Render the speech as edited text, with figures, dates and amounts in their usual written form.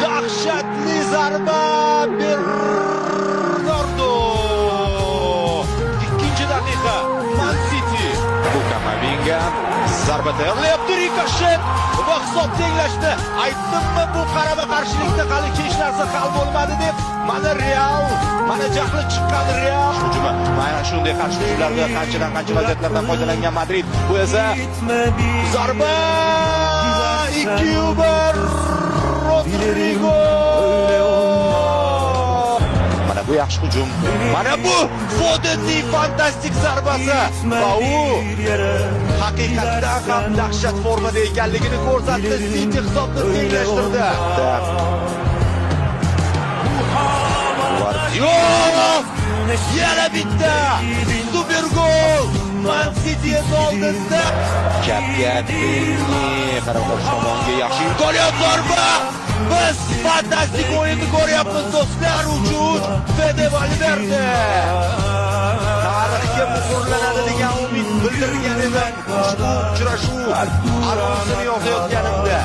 Dahshatli zarba Bernardo. Ikkinchi daqiqa Man City. Kamavinga zarba tayyorlayapti, rikoshet va hisob tenglashdi. Aytdimmi, bu qarama-qarshilikda hali hech narsa hal bo'lmadi deb. Mana Real, mana jahli chiqqan Real hujumi. Mana shunday qarshiliklarda qancha vaziyatlardan foydalangan Madrid. Bu esa zarba 2-1 Rodrigo. Mana bu yaxshi hujum. Mana bu Fodenning fantastik zarbasi. Va u haqiqatdan ham dahshat formada ekanligini ko'rsatdi. City hisobni tenglashtirdi. Yana bitta super gol Man City oldida. Kapitani qaror tomonga yaxshi imkoniyat zarba. Biz fantastik o'yinni ko'ryapmiz do'stlar. Uchun Fede Valverde tarixga muhrlanadi degan umid bildirgan edi. Ushbu uchrashuv armonsini yozayotganimda